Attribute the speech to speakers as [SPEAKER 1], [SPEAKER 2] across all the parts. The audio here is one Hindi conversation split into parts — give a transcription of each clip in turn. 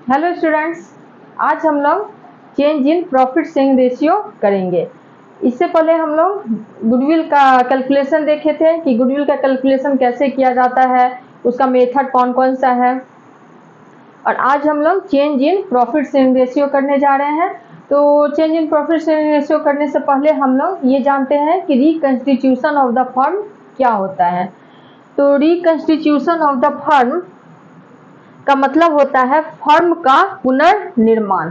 [SPEAKER 1] हेलो स्टूडेंट्स, आज हम लोग change in profit sharing ratio करेंगे। इससे पहले हम लोग गुडविल का कैलकुलेशन देखे थे कि गुडविल का कैलकुलेशन कैसे किया जाता है, उसका मेथड कौन कौन सा है। और आज हम लोग change in profit sharing ratio करने जा रहे हैं। तो change in profit sharing ratio करने से पहले हम लोग ये जानते हैं कि रिकंस्टिट्यूशन ऑफ द फर्म क्या होता है। तो रिकंस्टिट्यूशन ऑफ द फर्म का मतलब होता है फर्म का पुनर्निर्माण।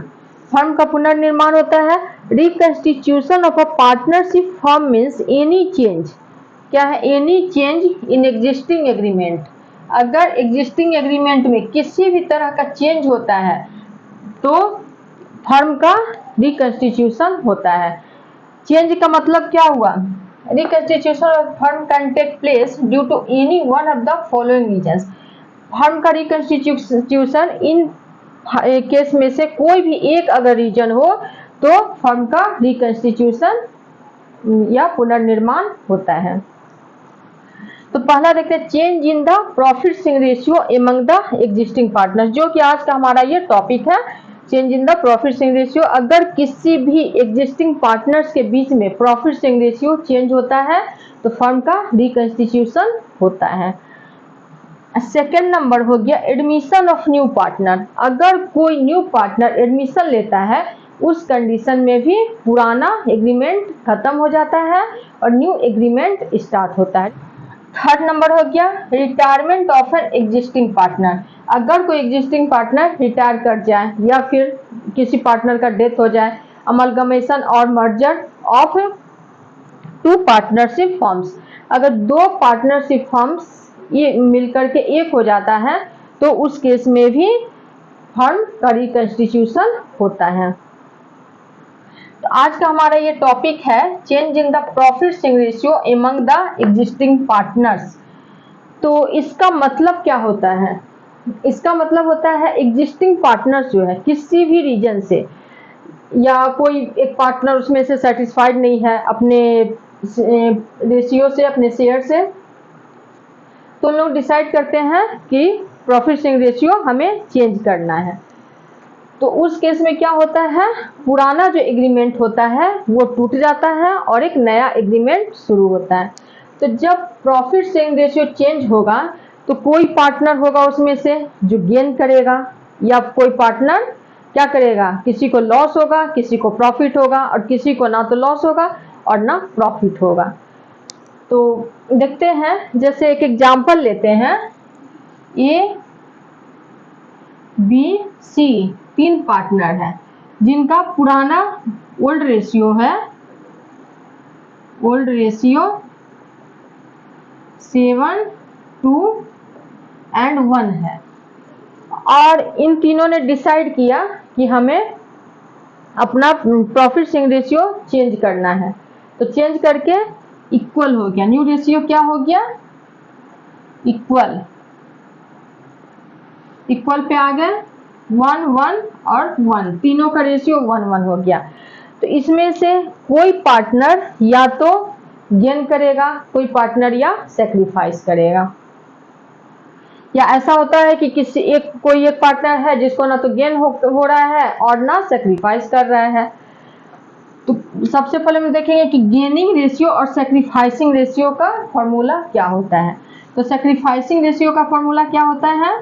[SPEAKER 1] फर्म का पुनर्निर्माण होता है। Reconstitution of a partnership firm means any change. क्या है? Any change in existing agreement. अगर एग्जिस्टिंग एग्रीमेंट में किसी भी तरह का चेंज होता है तो फर्म का रिकंस्टिट्यूशन होता है। चेंज का मतलब क्या हुआ? Reconstitution of firm can take place due to any one of the following reasons. Firm का रिकंस्टिट्यूशन इन केस में से कोई भी एक अगर रीजन हो तो फर्म का रिकंस्टिट्यूशन या पुनर्निर्माण होता है। तो पहला देखते हैं change in the profit sharing ratio among the existing partners, जो कि आज का हमारा ये टॉपिक है। Change in the profit sharing ratio, अगर किसी भी एग्जिस्टिंग पार्टनर्स के बीच में प्रॉफिट शेयरिंग रेशियो चेंज होता है तो फर्म का रिकंस्टिट्यूशन होता है। सेकेंड नंबर हो गया एडमिशन ऑफ न्यू पार्टनर। अगर कोई न्यू पार्टनर एडमिशन लेता है उस कंडीशन में भी पुराना एग्रीमेंट खत्म हो जाता है और न्यू एग्रीमेंट स्टार्ट होता है। थर्ड नंबर हो गया retirement of an existing partner. अगर कोई एग्जिस्टिंग पार्टनर रिटायर कर जाए या फिर किसी पार्टनर का डेथ हो जाए, अमलगमेशन और merger of two partnership firms. अगर दो पार्टनरशिप फर्म्स ये मिलकर के एक हो जाता है तो उस केस में भी फर्म का रिकंस्टिट्यूशन होता है। तो आज का हमारा ये टॉपिक है change in the profit sharing ratio among the existing partners. तो इसका मतलब क्या होता है? इसका मतलब होता है एग्जिस्टिंग पार्टनर्स जो है किसी भी रीजन से, या कोई एक पार्टनर उसमें से सेटिस्फाइड नहीं है अपने रेशियो से, अपने शेयर से, तो लोग डिसाइड करते हैं कि प्रॉफिट शेयरिंग रेशियो हमें चेंज करना है। तो उस केस में क्या होता है, पुराना जो एग्रीमेंट होता है वो टूट जाता है और एक नया एग्रीमेंट शुरू होता है। तो जब प्रॉफिट शेयरिंग रेशियो चेंज होगा तो कोई पार्टनर होगा उसमें से जो गेन करेगा, या कोई पार्टनर क्या करेगा, किसी को लॉस होगा, किसी को प्रॉफिट होगा, और किसी को ना तो लॉस होगा और ना प्रॉफिट होगा। तो देखते हैं, जैसे एक एग्जांपल लेते हैं। ए बी सी तीन पार्टनर है जिनका पुराना ओल्ड रेशियो है, ओल्ड रेशियो 7, 2 एंड 1 है। और इन तीनों ने डिसाइड किया कि हमें अपना प्रॉफिट शेयरिंग रेशियो चेंज करना है। तो चेंज करके इक्वल हो गया, न्यू रेशियो क्या हो गया, इक्वल। इक्वल पे आ गए 1, 1 और 1, तीनों का रेशियो 1, 1 हो गया। तो इसमें से कोई पार्टनर या तो गेन करेगा, कोई पार्टनर या सेक्रीफाइस करेगा। या ऐसा होता है कि कोई एक पार्टनर है जिसको ना तो गेन हो रहा है और ना सेक्रीफाइस कर रहा है। तो सबसे पहले हम देखेंगे कि गेनिंग रेशियो और सेक्रीफाइसिंग रेशियो का फॉर्मूला क्या होता है। तो सेक्रीफाइसिंग रेशियो का फॉर्मूला क्या होता है,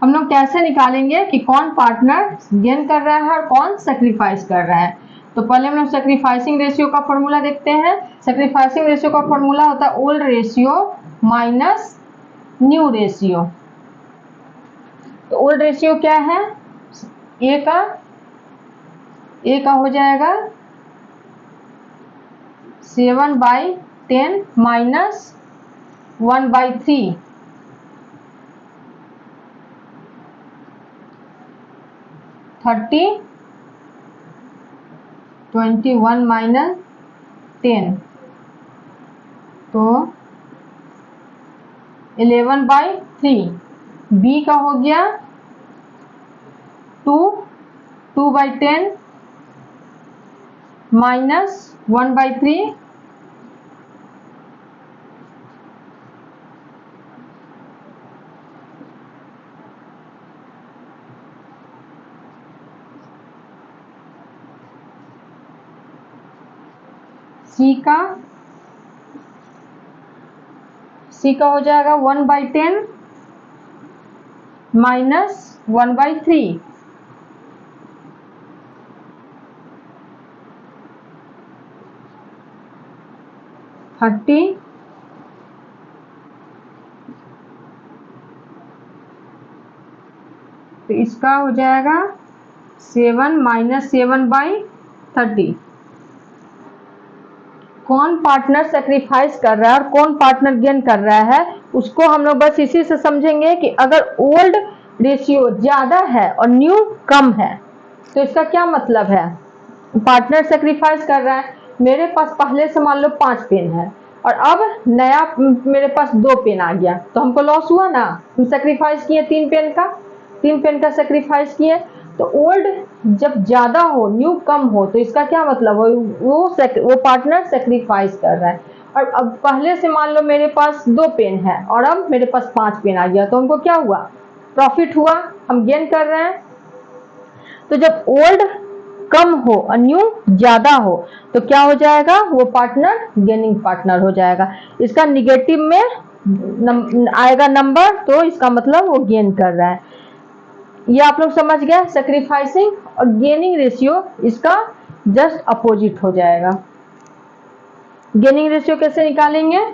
[SPEAKER 1] हम लोग कैसे निकालेंगे कि कौन पार्टनर गेन कर रहा है और कौन सेक्रीफाइस कर रहा है। तो पहले हम लोग सेक्रीफाइसिंग रेशियो का फॉर्मूला देखते हैं। सेक्रीफाइसिंग रेशियो का फॉर्मूला होता है old ratio minus new ratio. तो ओल्ड रेशियो क्या है, ए का हो जाएगा 7/10 माइनस 1/3, 30, 21 माइनस 10, तो 11/3। बी का हो गया 2/10 माइनस 1/3, सी का हो जाएगा 1/10 माइनस 1/3, थर्टी तो इसका हो जाएगा 7 माइनस 7/30। कौन पार्टनर सेक्रीफाइस कर रहा है और कौन पार्टनर गेन कर रहा है उसको हम लोग बस इसी से समझेंगे कि अगर ओल्ड रेशियो ज्यादा है और न्यू कम है तो इसका क्या मतलब है। पार्टनर सेक्रीफाइस कर रहा है, मेरे पास पहले से मान लो 5 पेन है और अब नया मेरे पास 2 पेन आ गया तो हमको लॉस हुआ ना। हम सेक्रीफाइस किए 3 पेन का सेक्रीफाइस किए। तो ओल्ड जब ज्यादा हो न्यू कम हो तो इसका क्या मतलब वो पार्टनर सेक्रीफाइस कर रहा है। और अब पहले से मान लो मेरे पास 2 पेन है और अब मेरे पास 5 पेन आ गया तो हमको क्या हुआ, प्रॉफिट हुआ, हम गेन कर रहे हैं। तो जब ओल्ड कम हो और न्यू ज्यादा हो तो क्या हो जाएगा, वो पार्टनर गेनिंग पार्टनर हो जाएगा। इसका निगेटिव में आएगा नंबर तो इसका मतलब वो गेन कर रहा है। ये आप लोग समझ गए। सेक्रीफाइसिंग और गेनिंग रेशियो इसका जस्ट अपोजिट हो जाएगा। गेनिंग रेशियो कैसे निकालेंगे,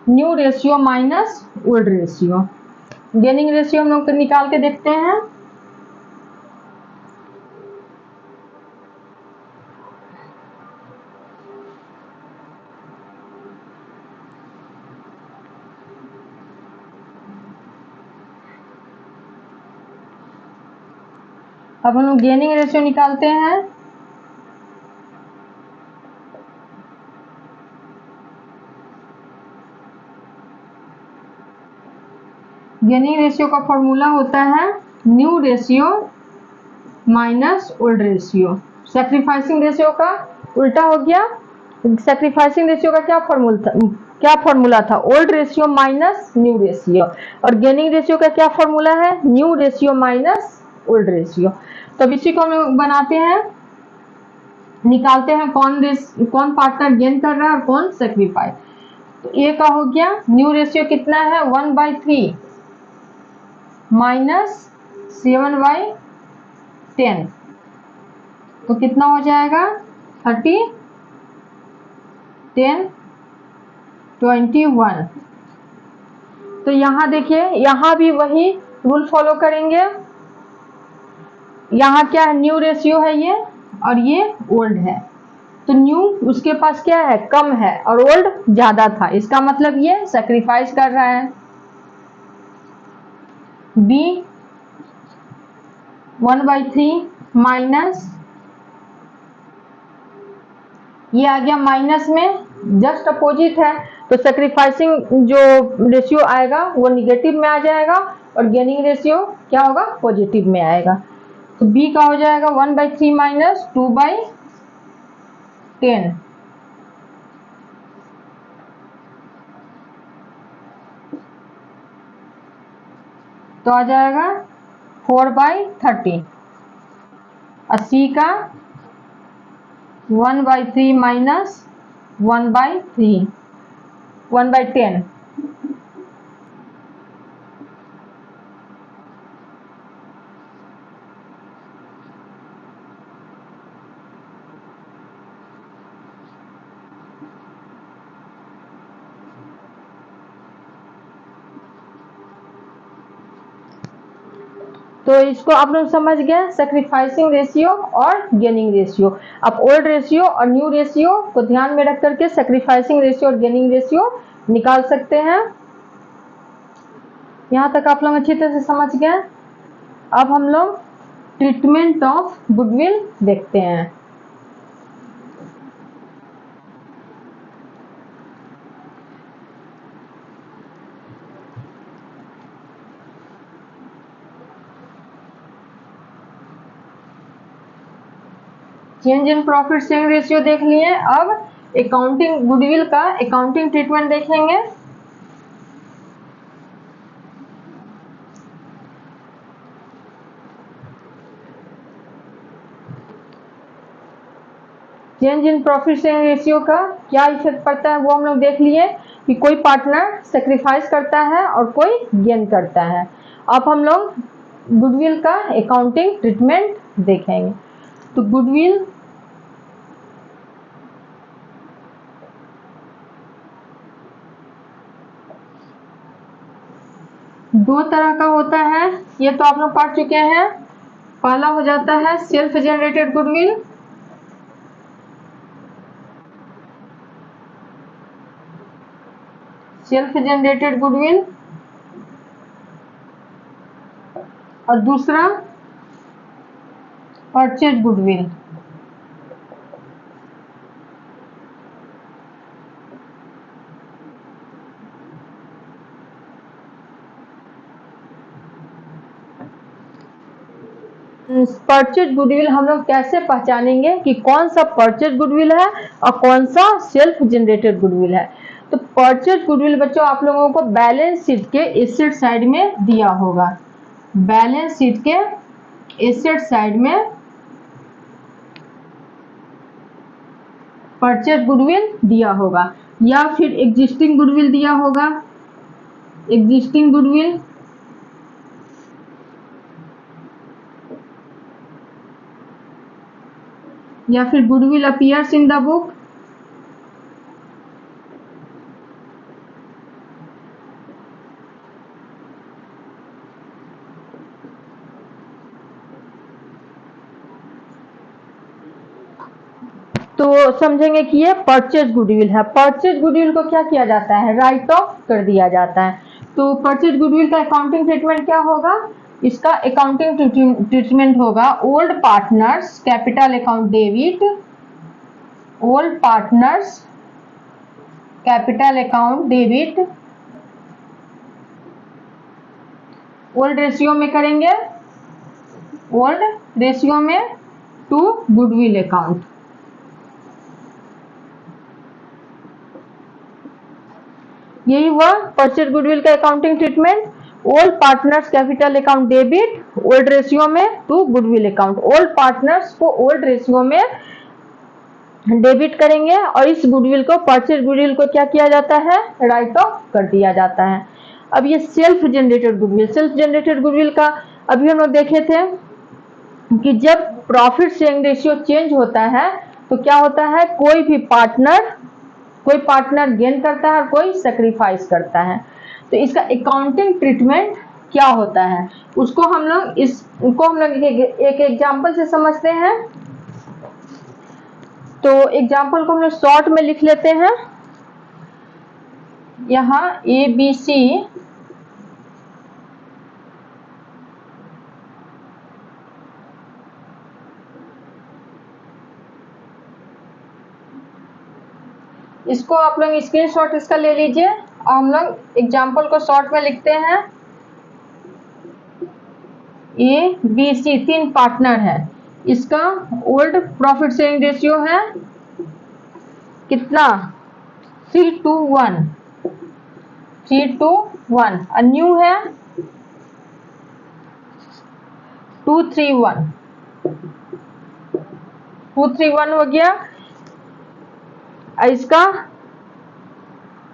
[SPEAKER 1] new ratio minus old ratio. Gaining ratio हम लोग निकाल के देखते हैं। अब हम लोग गेनिंग रेशियो निकालते हैं। गेनिंग रेशियो का फॉर्मूला होता है new ratio minus old ratio. Sacrificing ratio का उल्टा हो गया। सेक्रीफाइसिंग रेशियो का क्या फॉर्मूला था, old ratio minus new ratio. और गेनिंग रेशियो का क्या फॉर्मूला है, new ratio minus old ratio. तो इसी को हम लोग बनाते हैं, निकालते हैं कौन पार्टनर गेन कर रहा है और कौन सेक्रीफाइस। तो ए का हो गया न्यू रेशियो कितना है 1/3 माइनस 7/10 तो कितना हो जाएगा 30 10 21। तो यहां देखिए, यहां भी वही रूल फॉलो करेंगे। यहां क्या है, न्यू रेशियो है ये और ये ओल्ड है। तो न्यू उसके पास क्या है, कम है और ओल्ड ज्यादा था, इसका मतलब ये सेक्रीफाइस कर रहा है। बी 1/3 माइनस, ये आ गया माइनस में, जस्ट अपोजिट है तो सेक्रीफाइसिंग जो रेशियो आएगा वो निगेटिव में आ जाएगा और गेनिंग रेशियो क्या होगा, पॉजिटिव में आएगा। तो बी का हो जाएगा 1/3 माइनस 2/10 तो आ जाएगा 4/30। और सी का 1/3 माइनस 1/10। तो इसको आप लोग समझ गए, सेक्रीफाइसिंग रेशियो और गेनिंग रेशियो। अब ओल्ड रेशियो और न्यू रेशियो को ध्यान में रख करके सेक्रीफाइसिंग रेशियो और गेनिंग रेशियो निकाल सकते हैं। यहां तक आप लोग अच्छी तरह से समझ गए। अब हम लोग ट्रीटमेंट ऑफ गुडविल देखते हैं। Change in profit sharing ratio देख लिए। अब अकाउंटिंग गुडविल का अकाउंटिंग ट्रीटमेंट देखेंगे। Change in profit sharing ratio का क्या इफेक्ट पड़ता है वो हम लोग देख लिए कि कोई पार्टनर सेक्रीफाइस करता है और कोई गेन करता है। अब हम लोग गुडविल का अकाउंटिंग ट्रीटमेंट देखेंगे। तो गुडविल दो तरह का होता है, ये तो आप लोग पढ़ चुके हैं। पहला हो जाता है self generated goodwill, self generated goodwill, और दूसरा परचेज गुडविल। परचेज गुडविल हम लोग कैसे पहचानेंगे कि कौन सा परचेज गुडविल है और कौन सा सेल्फ जनरेटेड गुडविल है। तो परचेज गुडविल बच्चों आप लोगों को बैलेंस शीट के एसेट साइड में दिया होगा, बैलेंस शीट के एसेट साइड में परचेज गुडविल दिया होगा, या फिर एग्जिस्टिंग गुडविल दिया होगा, एग्जिस्टिंग गुडविल, या फिर goodwill appears in the book, तो समझेंगे कि ये परचेज गुडविल है। परचेज गुडविल को क्या किया जाता है, राइट ऑफ कर दिया जाता है। तो परचेज गुडविल का अकाउंटिंग ट्रीटमेंट क्या होगा, इसका अकाउंटिंग ट्रीटमेंट होगा old partners capital account debit, old partners capital account debit, old ratio में करेंगे, ओल्ड रेशियो में टू गुडविल अकाउंट। यही हुआ परचेज गुडविल का accounting treatment, old partners capital account debit old ratio में to goodwill account. Old partners को ओल्ड रेशियो में डेबिट करेंगे और इस गुडविल को परचेज गुडविल को क्या किया जाता है, राइट ऑफ कर दिया जाता है। अब ये self generated goodwill, self generated goodwill का अभी हम लोग देखे थे कि जब प्रॉफिट शेयरिंग रेशियो चेंज होता है तो क्या होता है, कोई पार्टनर गेन करता है और कोई सेक्रीफाइस करता है। तो इसका अकाउंटिंग ट्रीटमेंट क्या होता है उसको हम लोग एक एग्जांपल से समझते हैं। तो एग्जांपल को हम लोग शॉर्ट में लिख लेते हैं। यहाँ ABC इसको आप लोग स्क्रीनशॉट इसका ले लीजिए और हम लोग एग्जांपल को शॉर्ट में लिखते हैं। ABC तीन पार्टनर है, इसका ओल्ड प्रॉफिट शेयरिंग रेशियो है कितना, 3:1, 3:1, और न्यू है 2:3:1, 2:3:1 हो गया। इसका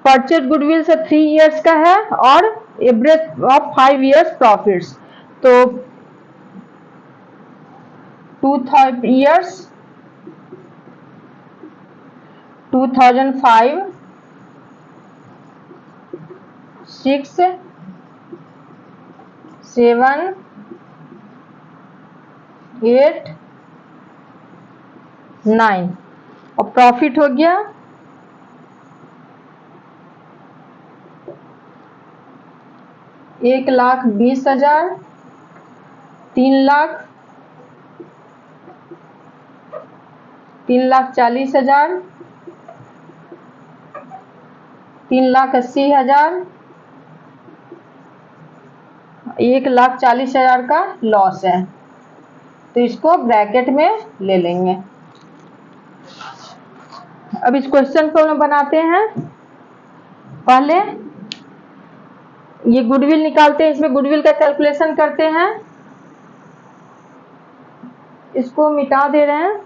[SPEAKER 1] परचेज गुडविल से 3 इयर्स का है और एवरेज ऑफ 5 इयर्स प्रॉफिट्स, तो 2 इयर्स 2005, 6, 7, 8, 9 और प्रॉफिट हो गया 1,20,000, 3 लाख, 3,40,000, 3,80,000, 1,40,000 का लॉस है। तो इसको ब्रैकेट में ले लेंगे। अब इस क्वेश्चन को हम बनाते हैं। पहले ये गुडविल निकालते हैं, इसमें गुडविल का कैलकुलेशन करते हैं। इसको मिटा दे रहे हैं।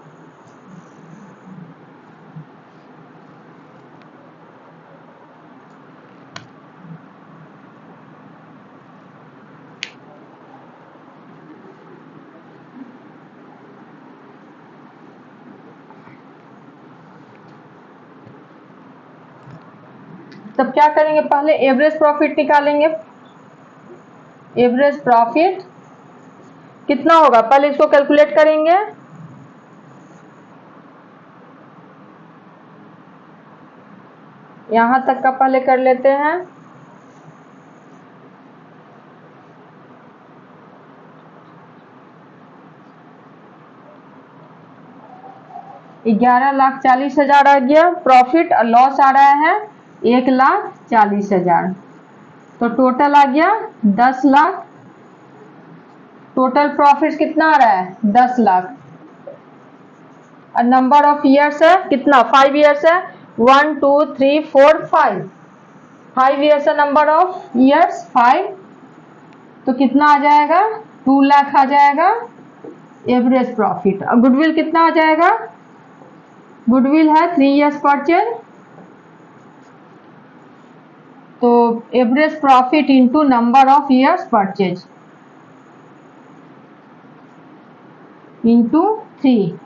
[SPEAKER 1] तब क्या करेंगे, पहले एवरेज प्रॉफिट निकालेंगे। एवरेज प्रॉफिट कितना होगा, पहले इसको कैलकुलेट करेंगे। यहां तक का पहले कर लेते हैं। ग्यारह लाख 40,000 आ गया प्रॉफिट, और लॉस आ रहा है 1,40,000। तो टोटल आ गया 10 लाख। टोटल प्रॉफिट कितना आ रहा है, 10 लाख। और नंबर ऑफ ईयर्स है कितना, 5 ईयर्स है। 1 2 3 4 5 ईयर्स है नंबर ऑफ ईयर्स 5। तो कितना आ जाएगा, 2 लाख आ जाएगा एवरेज प्रॉफिट। और गुडविल कितना आ जाएगा, गुडविल है 3 ईयर्स परचेज। तो average profit into number of years purchase into 3।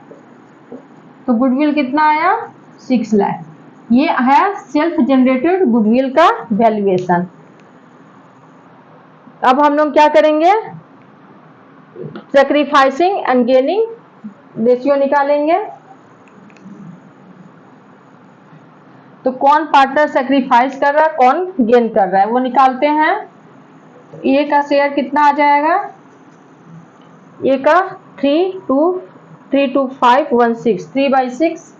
[SPEAKER 1] तो गुडविल कितना आया, 6 लाख। ये है सेल्फ जनरेटेड गुडविल का वैल्यूएशन। अब हम लोग क्या करेंगे, सैक्रिफाइसिंग एंड गेनिंग रेशियो निकालेंगे। तो कौन पार्टनर सैक्रिफाइस कर रहा है, कौन गेन कर रहा है, वो निकालते हैं। ए का शेयर कितना आ जाएगा, ए का 3 2 5 1 6 3/6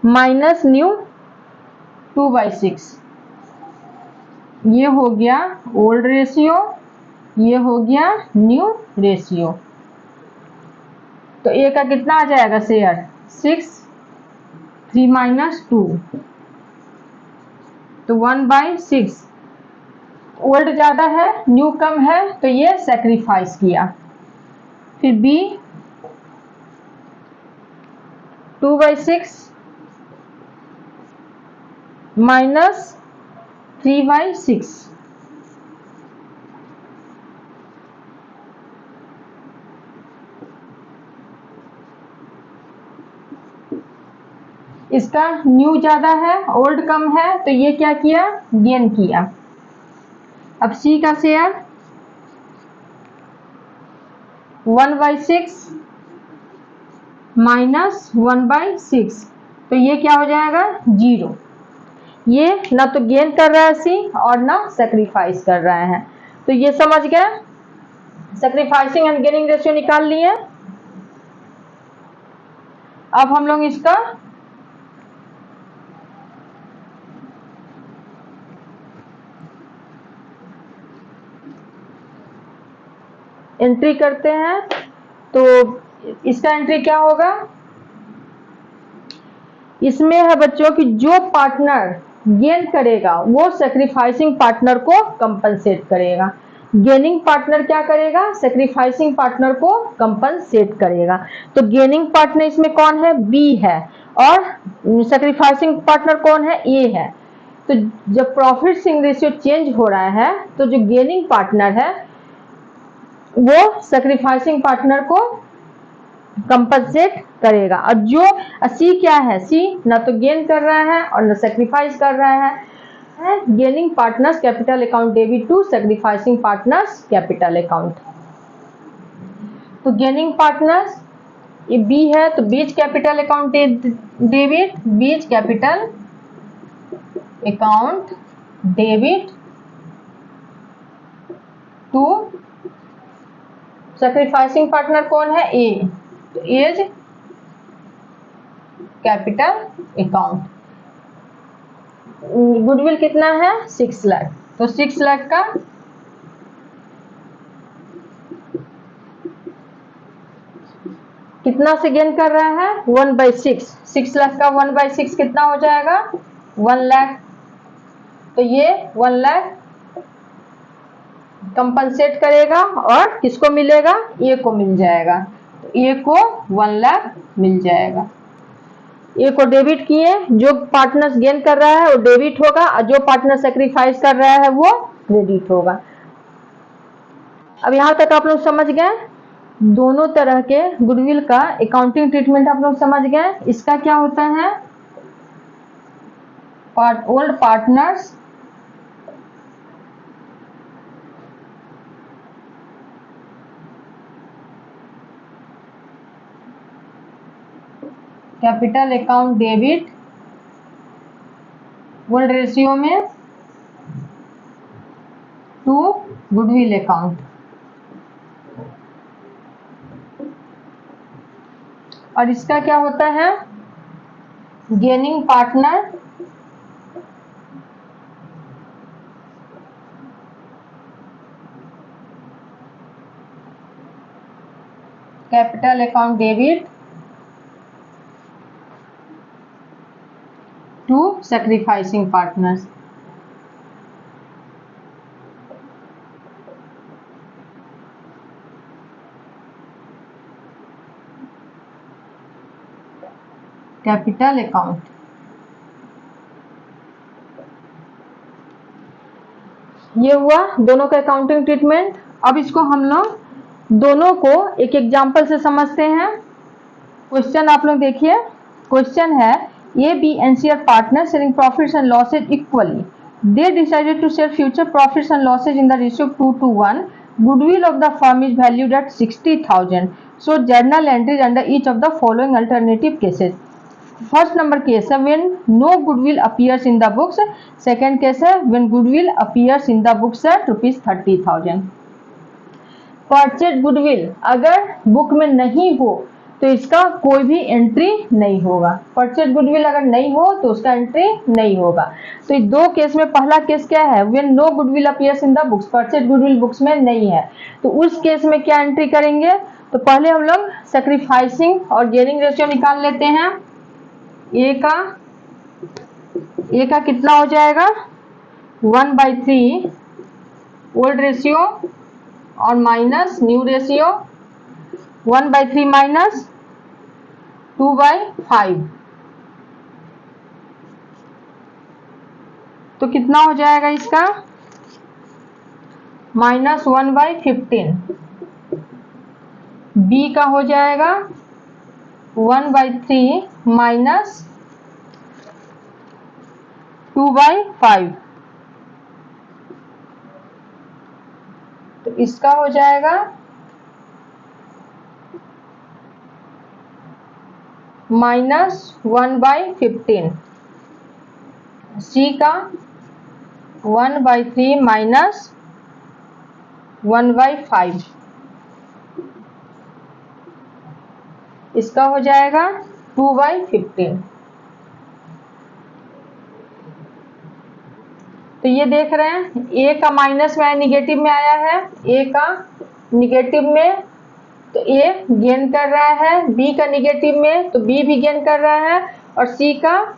[SPEAKER 1] माइनस न्यू 2/6। ये हो गया ओल्ड रेशियो, ये हो गया न्यू रेशियो। तो ए का कितना आ जाएगा शेयर, 6 3 माइनस 2, तो 1/6। ओल्ड ज्यादा है न्यू कम है, तो ये सैक्रिफाइस किया। फिर बी 2/6 माइनस 3/6, इसका न्यू ज्यादा है ओल्ड कम है, तो ये क्या किया, गेन किया। अब सी का शेयर 1/6 माइनस 1/6, तो ये क्या हो जाएगा 0। ये ना तो गेन कर रहा है सी और ना सैक्रिफाइस कर रहा है। तो ये समझ गए, सैक्रिफाइसिंग एंड गेनिंग रेशियो निकाल लिए। अब हम लोग इसका एंट्री करते हैं। तो इसका एंट्री क्या होगा, इसमें है बच्चों कि जो पार्टनर गेन करेगा वो सैक्रिफाइसिंग पार्टनर को कंपनसेट करेगा। गेनिंग पार्टनर क्या करेगा, सैक्रिफाइसिंग पार्टनर को कंपनसेट करेगा। तो गेनिंग पार्टनर इसमें कौन है, बी है, और सैक्रिफाइसिंग पार्टनर कौन है, ए है। तो जब प्रॉफिट शेयरिंग रेशियो चेंज हो रहा है, तो जो गेनिंग पार्टनर है वो सैक्रिफाइसिंग पार्टनर को कंपनसेट करेगा। और जो सी क्या है, सी ना तो गेन कर रहा है और ना सैक्रिफाइस कर रहा है। Gaining partners capital account debit to sacrificing partners capital account. तो गेनिंग पार्टनर्स ये बी है, तो B's capital account debit, B's capital account debit to sacrificing partner कौन है, ए, तो एज कैपिटल अकाउंट। गुडविल कितना है 6 लाख, तो 6 लाख का कितना से गेन कर रहा है 1/6। 6 लाख का 1/6 कितना हो जाएगा 1 लाख। तो ये 1 लाख कंपनसेट करेगा और किसको मिलेगा, ए को मिल जाएगा। तो ए को 1 लाख मिल जाएगा। ए को डेबिट किए, जो पार्टनर गेन कर रहा है वो डेबिट होगा, और जो पार्टनर सैक्रिफाइस कर रहा है वो क्रेडिट होगा। अब यहां तक आप लोग समझ गए, दोनों तरह के गुडविल का अकाउंटिंग ट्रीटमेंट आप लोग समझ गए। इसका क्या होता है, old partners capital account debit old ratio में टू गुडविल अकाउंट। और इसका क्या होता है, gaining partner capital account debit to sacrificing partners. Capital account, ये हुआ दोनों का अकाउंटिंग ट्रीटमेंट। अब इसको हम लोग दोनों को एक एग्जांपल से समझते हैं। क्वेश्चन आप लोग देखिए, क्वेश्चन है A B and C are partner sharing profits and losses equally. They decided to share future profits and losses in the ratio 2:1. Goodwill of the firm is valued at 60,000. So journal entries under each of the following alternative cases. First number case है when no goodwill appears in the books. Second case है when goodwill appears in the books at ₹30,000। Purchase goodwill अगर बुक में नहीं हो तो इसका कोई भी एंट्री नहीं होगा। परचेज गुडविल अगर नहीं हो तो उसका एंट्री नहीं होगा। तो इस दो केस में पहला केस क्या है, when no goodwill appears in the books, purchase goodwill books में नहीं है, तो उस केस में क्या एंट्री करेंगे। तो पहले हम लोग सैक्रिफाइसिंग और गेनिंग रेशियो निकाल लेते हैं। ए का कितना हो जाएगा 1/3 ओल्ड रेशियो और माइनस न्यू रेशियो, 1/3 माइनस 2/5, तो कितना हो जाएगा इसका -1/15। बी का हो जाएगा 1/3 माइनस 2/5, तो इसका हो जाएगा -1/15। सी का 1/3 माइनस 1/5, इसका हो जाएगा 2/15। तो ये देख रहे हैं ए का माइनस में निगेटिव में आया है, ए का निगेटिव में तो ए गेन कर रहा है, बी का निगेटिव में तो बी भी गेन कर रहा है, और सी का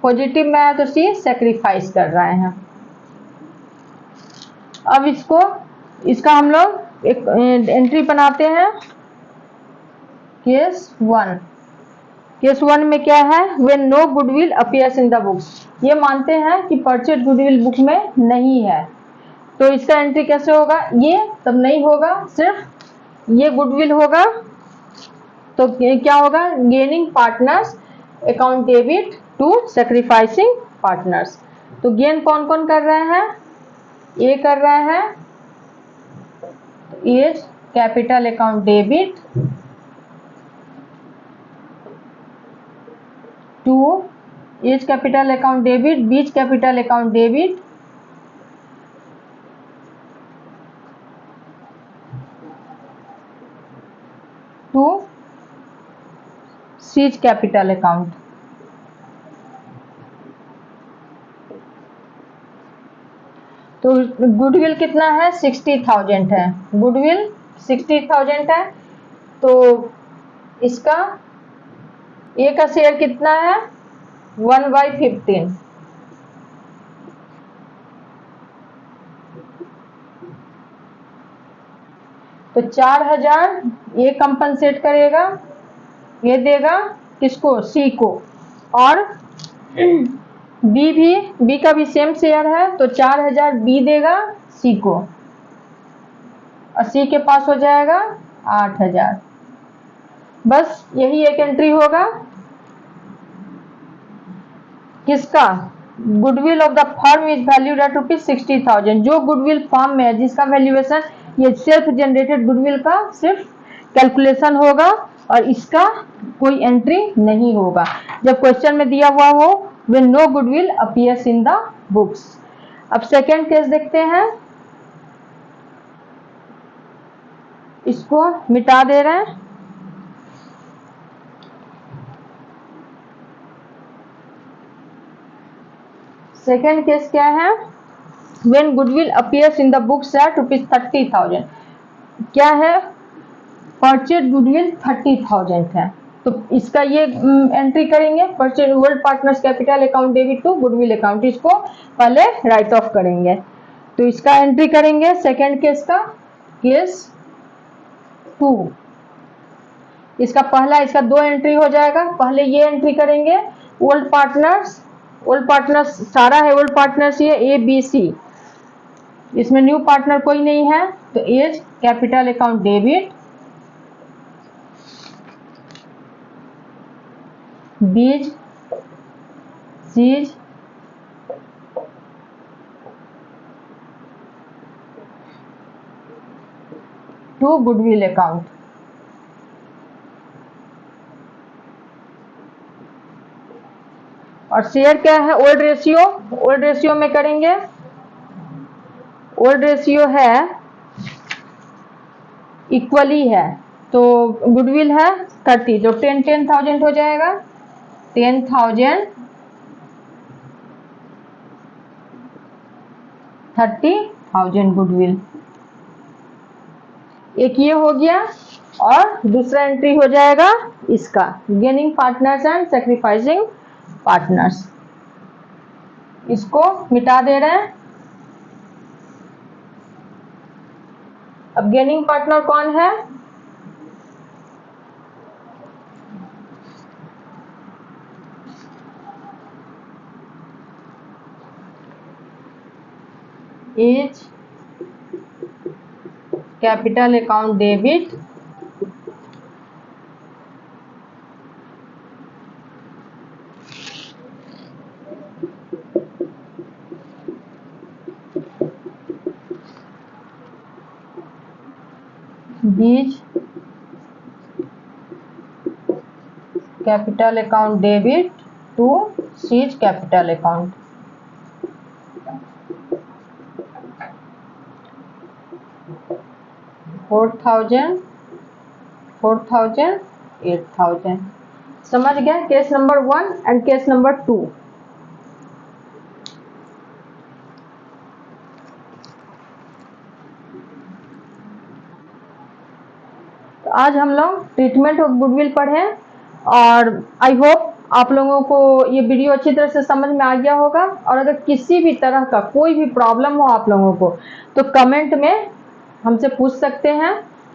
[SPEAKER 1] पॉजिटिव में आया तो सी सैक्रिफाइस कर रहे हैं। अब इसका हम लोग एक एंट्री बनाते हैं। केस 1 में क्या है, when no goodwill appears in the books, ये मानते हैं कि परचेज गुडविल बुक में नहीं है, तो इसका एंट्री कैसे होगा, ये तब नहीं होगा, सिर्फ ये गुडविल होगा। तो क्या होगा, gaining partners account debit to sacrificing partners. तो गेन कौन कौन कर रहे हैं, ए कर रहा है, A's capital account debit to A's capital account debit, B's capital account debit to C's capital account. तो गुडविल कितना है 60,000 है, गुडविल 60,000 है, तो इसका ए का शेयर कितना है 1/15, तो 4,000 ये कंपनसेट करेगा, ये देगा किसको, सी को, और बी का भी सेम शेयर है तो 4,000 बी देगा सी को, और सी के पास हो जाएगा 8,000। बस यही एक एंट्री होगा। किसका, goodwill of the firm is valued at ₹60,000। जो गुडविल फर्म में है जिसका वैल्यूएशन, ये सेल्फ जनरेटेड गुडविल का सिर्फ कैलकुलेशन होगा और इसका कोई एंट्री नहीं होगा जब क्वेश्चन में दिया हुआ हो when no goodwill appears in the books। अब सेकेंड केस देखते हैं, इसको मिटा दे रहे हैं। सेकेंड केस क्या है, when goodwill appears in the books at ₹30,000। क्या है, परचेज गुडविल 30,000 है, तो इसका ये एंट्री करेंगे, purchase world partners capital account debit to goodwill account, इसको पहले राइट ऑफ करेंगे। तो इसका एंट्री करेंगे सेकेंड केस का, केस 2। इसका पहला, इसका 2 एंट्री हो जाएगा। पहले ये एंट्री करेंगे, ओल्ड पार्टनर्स सारा है, ओल्ड पार्टनर्स ये ABC, इसमें न्यू पार्टनर कोई नहीं है, तो एज कैपिटल अकाउंट डेबिट, बीज सीज टू गुडविल अकाउंट। और शेयर क्या है, ओल्ड रेशियो में करेंगे। ओल्ड रेशियो है इक्वली है, तो गुडविल है 30, जो 10,000 हो जाएगा, 10,000 30,000 गुडविल। एक ये हो गया और दूसरा एंट्री हो जाएगा इसका, gaining partners and sacrificing partners. इसको मिटा दे रहे हैं। अब गेनिंग पार्टनर कौन है, A's capital account debit B's capital account debit to C's capital account. $4,000 8,000। समझ गए case number 1 and case number 2। तो आज हम लोग ट्रीटमेंट ऑफ गुडविल पढ़े और आई होप आप लोगों को ये वीडियो अच्छी तरह से समझ में आ गया होगा। और अगर किसी भी तरह का कोई भी प्रॉब्लम हो आप लोगों को तो कमेंट में हमसे पूछ सकते हैं।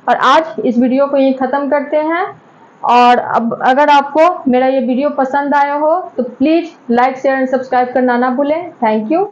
[SPEAKER 1] और आज इस वीडियो को यहीं ख़त्म करते हैं। और अब अगर आपको मेरा ये वीडियो पसंद आया हो तो please like share and subscribe करना ना भूलें। Thank you.